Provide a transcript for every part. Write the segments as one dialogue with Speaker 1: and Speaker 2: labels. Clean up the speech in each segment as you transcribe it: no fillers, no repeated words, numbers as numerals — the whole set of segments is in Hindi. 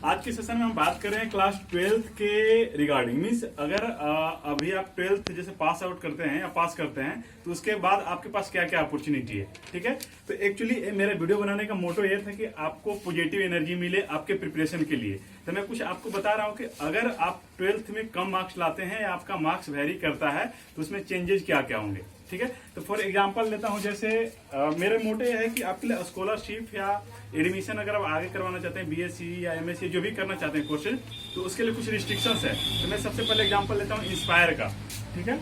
Speaker 1: आज के सेशन में हम बात कर रहे हैं क्लास 12th के रिगार्डिंग। मीन्स अगर अभी आप 12th जैसे पास आउट करते हैं या पास करते हैं तो उसके बाद आपके पास क्या क्या अपॉर्चुनिटी है, ठीक है। तो एक्चुअली मेरा वीडियो बनाने का मोटो ये था कि आपको पॉजिटिव एनर्जी मिले आपके प्रिपरेशन के लिए। तो मैं कुछ आपको बता रहा हूँ कि अगर आप 12th में कम मार्क्स लाते हैं या आपका मार्क्स वेरी करता है तो उसमें चेंजेस क्या क्या होंगे, ठीक है। तो फॉर एग्जांपल लेता हूं, जैसे मेरे मोटे है कि आपके लिए स्कॉलरशिप या एडमिशन अगर आप आगे करवाना चाहते हैं बीएससी या एमएससी जो भी करना चाहते हैं कोर्सेज, तो उसके लिए कुछ रिस्ट्रिक्शंस है। तो मैं सबसे पहले एग्जांपल लेता हूं इंस्पायर का, ठीक है।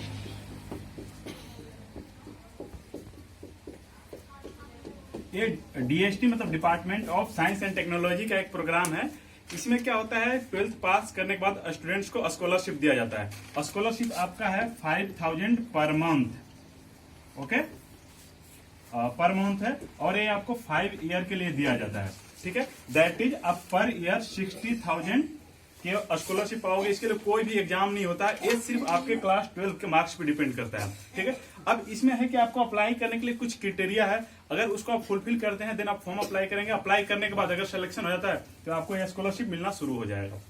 Speaker 1: ये डीएसटी मतलब department of science and technology का एक प्रोग्राम है। इसमें क्या होता है, 12th पास करने के बाद स्टूडेंट्स को स्कॉलरशिप दिया जाता है। स्कॉलरशिप आपका है 5000 per month, okay, per month है, और ये आपको 5 ईयर के लिए दिया जाता है, ठीक है। दैट इज अब पर ईयर 60,000 के स्कॉलरशिप पाओगे। इसके लिए कोई भी एग्जाम नहीं होता, ये सिर्फ आपके क्लास 12 के मार्क्स पे डिपेंड करता है, ठीक है। अब इसमें है कि आपको अप्लाई करने के लिए कुछ क्राइटेरिया है। अगर उसको आप फुलफिल करते हैं देन आप फॉर्म अप्लाई करेंगे। अप्लाई करने के बाद अगर सिलेक्शन हो जाता है तो आपको यह स्कॉलरशिप मिलना शुरू हो जाएगा।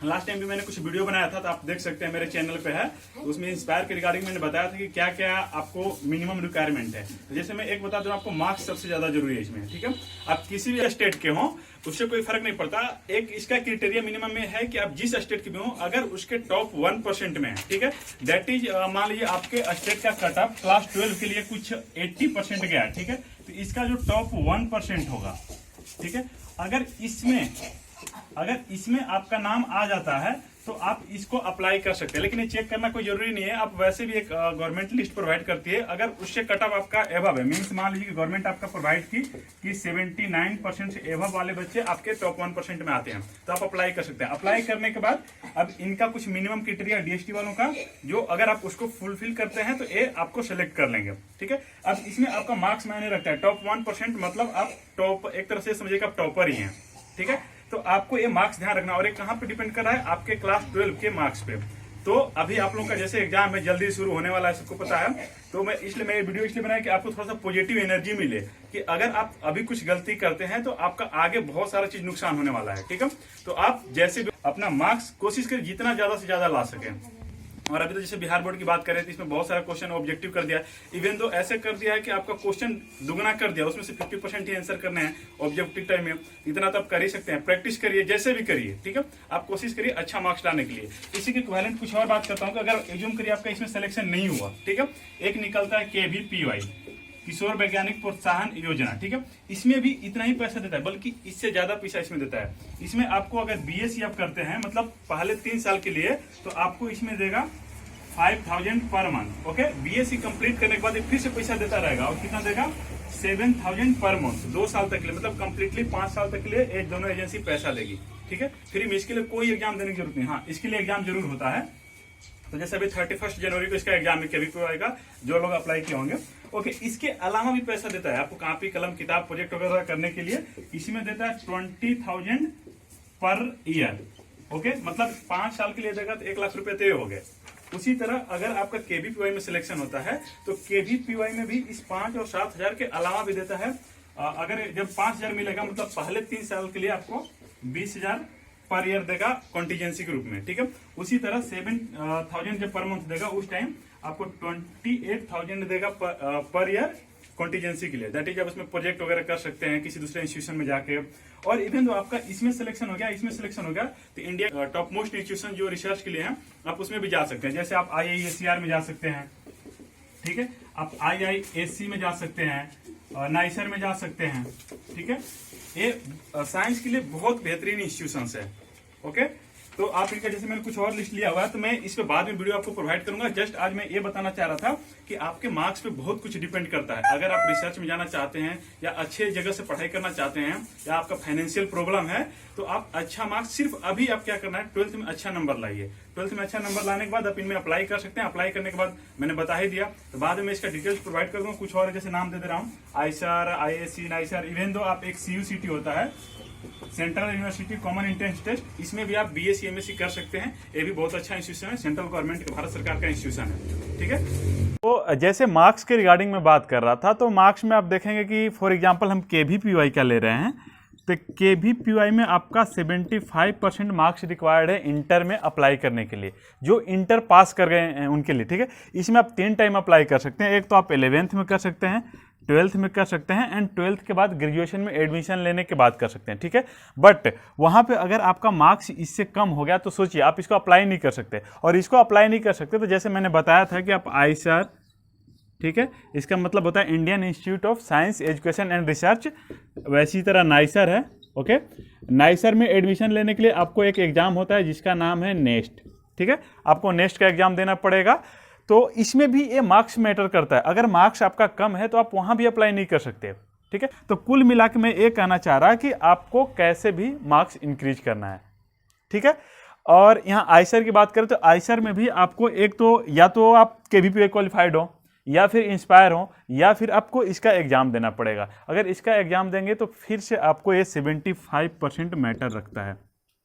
Speaker 1: लास्ट टाइम भी मैंने कुछ वीडियो बनाया था, तो आप देख सकते हैं मेरे चैनल पे है। तो उसमें इंस्पायर के रिगार्डिंग मैंने बताया था कि क्या क्या आपको मिनिमम रिक्वायरमेंट है। तो जैसे मैं एक बता दूं, आपको मार्क्स सबसे ज्यादा जरूरी है इसमें, ठीक है। आप किसी भी स्टेट के हो उससे कोई फर्क नहीं पड़ता। एक इसका क्राइटेरिया मिनिमम में है कि आप जिस स्टेट के भी हो अगर उसके टॉप 1% में है, ठीक है। दैट इज मान लीजिए आपके स्टेट का कट ऑफ क्लास 12 के लिए कुछ 80% गया, ठीक है। तो इसका जो टॉप 1% होगा, ठीक है, अगर इसमें आपका नाम आ जाता है तो आप इसको अप्लाई कर सकते हैं। लेकिन ये चेक करना कोई जरूरी नहीं है, आप वैसे भी एक गवर्नमेंट लिस्ट प्रोवाइड करती है। अगर उससे कट ऑफ आपका एबव है, मीन्स मान लीजिए कि गवर्नमेंट आपका प्रोवाइड की कि 79% से एबव वाले बच्चे आपके टॉप 1% में आते हैं, तो आप अप्लाई कर सकते हैं। अप्लाई करने के बाद अब इनका कुछ मिनिमम क्राइटेरिया डीएसटी वालों का, जो अगर आप उसको फुलफिल करते हैं तो ये आपको सेलेक्ट कर लेंगे, ठीक है। अब इसमें आपका मार्क्स मायने रखता है। टॉप 1% मतलब आप टॉप, एक तरह से समझिएगा आप टॉपर ही हैं, ठीक है। तो आपको ये मार्क्स ध्यान रखना, और ये कहां पे डिपेंड कर रहा है, आपके क्लास 12 के मार्क्स पे। तो अभी आप लोगों का जैसे एग्जाम है जल्दी शुरू होने वाला है, सबको पता है। तो मैं वीडियो इसलिए बनाया कि आपको थोड़ा सा पॉजिटिव एनर्जी मिले कि अगर आप अभी कुछ गलती करते हैं तो आपका आगे बहुत सारा चीज नुकसान होने वाला है, ठीक है। तो आप जैसे भी अपना मार्क्स कोशिश करें जितना ज्यादा से ज्यादा ला सकें। और अभी तो जैसे बिहार बोर्ड की बात करें तो इसमें बहुत सारा क्वेश्चन ऑब्जेक्टिव कर दिया, इवन तो ऐसे कर दिया है कि आपका क्वेश्चन दुगना कर दिया, उसमें से 50% ही आंसर करने हैं ऑब्जेक्टिव टाइम में। इतना तो आप कर ही सकते हैं, प्रैक्टिस करिए, जैसे भी करिए, ठीक है। आप कोशिश करिए अच्छा मार्क्स लाने के लिए। इसी के इक्विवेलेंट कुछ और बात करता हूँ कि अगर एज्यूम करिए आपका इसमें सिलेक्शन नहीं हुआ, ठीक है, एक निकलता है KVPY, किशोर वैज्ञानिक प्रोत्साहन योजना, ठीक है। इसमें भी इतना ही पैसा देता है, बल्कि इससे ज्यादा पैसा इसमें देता है। इसमें आपको अगर बीएससी आप करते हैं मतलब पहले 3 साल के लिए, तो आपको इसमें देगा 5000 per month, okay. BSc complete करने के बाद फिर से पैसा देता रहेगा, और कितना देगा 7000 पर मंथ 2 साल तक के लिए, मतलब कंप्लीटली 5 साल तक के लिए एक दोनों एजेंसी पैसा देगी, ठीक है। फ्री में। इसके लिए कोई एग्जाम देने की जरूरत नहीं। हाँ, इसके लिए एग्जाम जरूर होता है। तो जैसे अभी 31 जनवरी को इसका एग्जाम है, KVPY का, जो लोग अप्लाई किए होंगे, ओके। इसके अलावा भी पैसा देता है आपको कॉपी कलम किताब प्रोजेक्ट वगैरह करने के लिए। इसमें देता है 20,000 पर ईयर, ओके। मतलब 5 साल के लिए देगा तो 1 लाख रुपए तय हो गए। उसी तरह अगर आपका KVPY में सिलेक्शन होता है तो KVPY में भी इस 5 और 7,000 के अलावा भी देता है। अगर जब 5,000 मिलेगा मतलब पहले 3 साल के लिए आपको 20,000 पर ईयर देगा कॉन्टीजेंसी के रूप में, ठीक है। उसी तरह 7,000 जब पर मंथ देगा उस टाइम आपको 28,000 देगा पर ईयर कॉन्टीजेंसी के लिए। दैट इज आप उसमें प्रोजेक्ट वगैरह कर सकते हैं किसी दूसरे इंस्टीट्यूशन में जाके। और इवन तो आपका इसमें सिलेक्शन हो गया, तो इंडिया टॉप मोस्ट इंस्टीट्यूशन जो रिसर्च के लिए हैं आप उसमें भी जा सकते हैं। जैसे आप IISER में जा सकते हैं, ठीक है, आप IISc में जा सकते हैं, नाइसर में जा सकते हैं, ठीक है। ये साइंस के लिए बहुत बेहतरीन इंस्टीट्यूशन है, ओके। तो आप इनका जैसे मैंने कुछ और लिस्ट लिया हुआ है, तो मैं इस पे बाद में वीडियो आपको प्रोवाइड करूंगा। जस्ट आज मैं ये बताना चाह रहा था कि आपके मार्क्स पे बहुत कुछ डिपेंड करता है। अगर आप रिसर्च में जाना चाहते हैं या अच्छे जगह से पढ़ाई करना चाहते हैं, या आपका फाइनेंशियल प्रॉब्लम है, तो आप अच्छा मार्क्स सिर्फ अभी आप क्या करना है, 12th में अच्छा नंबर लाइए। 12th में अच्छा नंबर लाने के बाद आप इनमें अप्लाई कर सकते हैं। अप्लाई करने के बाद मैंने बता ही दिया, तो बाद में इसका डिटेल्स प्रोवाइड कर दूंगा। कुछ और जैसे नाम दे रहा हूँ, ISER, IISc, nicer. Even though आप एक CUCT होता है, central university common entrance test, इसमें भी आप BSc MSc कर सकते हैं। ये भी बहुत अच्छा इंस्टीट्यूशन है, सेंट्रल गवर्नमेंट भारत सरकार का इंस्टीट्यूशन है, ठीक है। तो जैसे मार्क्स के रिगार्डिंग में बात कर रहा था, तो मार्क्स में आप देखेंगे कि फॉर एग्जांपल हम KVPY का ले रहे हैं, तो KVPY में आपका 75% मार्क्स रिक्वायर्ड है इंटर में अप्लाई करने के लिए, जो इंटर पास कर गए हैं उनके लिए, ठीक है। इसमें आप 3 टाइम अप्लाई कर सकते हैं। एक तो आप 11th में कर सकते हैं, 12th में कर सकते हैं एंड 12th के बाद ग्रेजुएशन में एडमिशन लेने के बाद कर सकते हैं, ठीक है। बट वहाँ पे अगर आपका मार्क्स इससे कम हो गया तो सोचिए आप इसको अप्लाई नहीं कर सकते, और इसको अप्लाई नहीं कर सकते तो जैसे मैंने बताया था कि आप ISER, ठीक है, इसका मतलब होता है Indian institute of science education and research, वैसी तरह नाइसर है, ओके। नाइसर में एडमिशन लेने के लिए आपको एक एग्जाम होता है जिसका नाम है नेस्ट, ठीक है। आपको नेस्ट का एग्जाम देना पड़ेगा। तो इसमें भी ये मार्क्स मैटर करता है। अगर मार्क्स आपका कम है तो आप वहां भी अप्लाई नहीं कर सकते, ठीक है। तो कुल मिला के मैं ये कहना चाह रहा कि आपको कैसे भी मार्क्स इंक्रीज करना है, ठीक है। और यहाँ आइसर की बात करें तो आइसर में भी आपको एक तो या तो आप KVPY क्वालिफाइड हो, या फिर इंस्पायर हो, या फिर आपको इसका एग्जाम देना पड़ेगा। अगर इसका एग्जाम देंगे तो फिर से आपको ये 75% मैटर रखता है।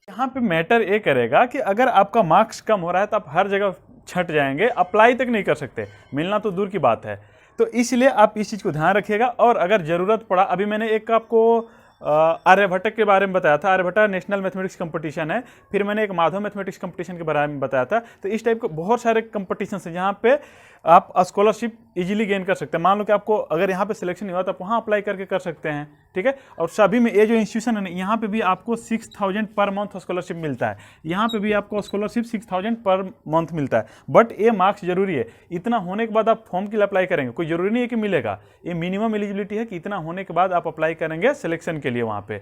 Speaker 1: यहाँ पे मैटर ये करेगा कि अगर आपका मार्क्स कम हो रहा है तो आप हर जगह छट जाएंगे, अप्लाई तक नहीं कर सकते, मिलना तो दूर की बात है। तो इसलिए आप इस चीज़ को ध्यान रखिएगा। और अगर ज़रूरत पड़ा, अभी मैंने एक आपको आर्यभट्ट के बारे में बताया था, आर्यभट्ट नेशनल मैथमेटिक्स कंपटीशन है, फिर मैंने एक माधव मैथमेटिक्स कंपटीशन के बारे में बताया था। तो इस टाइप के बहुत सारे कंपटीशन हैं जहाँ पे आप स्कॉलरशिप इजीली गेन कर सकते हैं। मान लो कि आपको अगर यहाँ पे सिलेक्शन नहीं हुआ तो आप वहाँ अप्लाई करके कर सकते हैं, ठीक है। और सभी में ये जो इंस्टीट्यूशन है ना, यहाँ पे भी आपको 6000 पर मंथ स्कॉलरशिप मिलता है, यहाँ पे भी आपको स्कॉलरशिप 6000 पर मंथ मिलता है। बट ये मार्क्स जरूरी है। इतना होने के बाद आप फॉर्म के लिए अप्लाई करेंगे, कोई जरूरी नहीं है कि मिलेगा, ये मिनिमम एलिजिबिलिटी है कि इतना होने के बाद आप अप्लाई करेंगे सिलेक्शन के लिए वहाँ पे,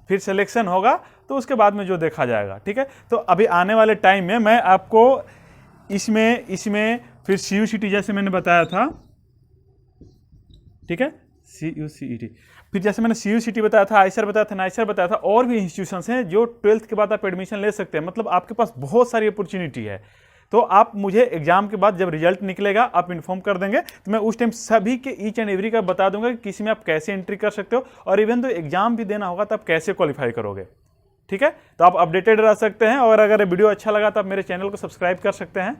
Speaker 1: फिर सिलेक्शन होगा तो उसके बाद में जो देखा जाएगा, ठीक है। तो अभी आने वाले टाइम में मैं आपको इसमें फिर CUCET जैसे मैंने बताया था, ठीक है, CUCET, फिर जैसे मैंने CUCET बताया था, आइसर बताया था, नाइसर बताया था, और भी इंस्टीट्यूशंस हैं जो 12th के बाद आप एडमिशन ले सकते हैं। मतलब आपके पास बहुत सारी अपॉर्चुनिटी है। तो आप मुझे एग्जाम के बाद जब रिजल्ट निकलेगा आप इन्फॉर्म कर देंगे, तो मैं उस टाइम सभी के ईच एंड एवरी का बता दूंगा कि किसी में आप कैसे एंट्री कर सकते हो, और इवन तो एग्जाम भी देना होगा तो आप कैसे क्वालिफाई करोगे, ठीक है। तो आप अपडेटेड रह सकते हैं। और अगर वीडियो अच्छा लगा तो आप मेरे चैनल को सब्सक्राइब कर सकते हैं।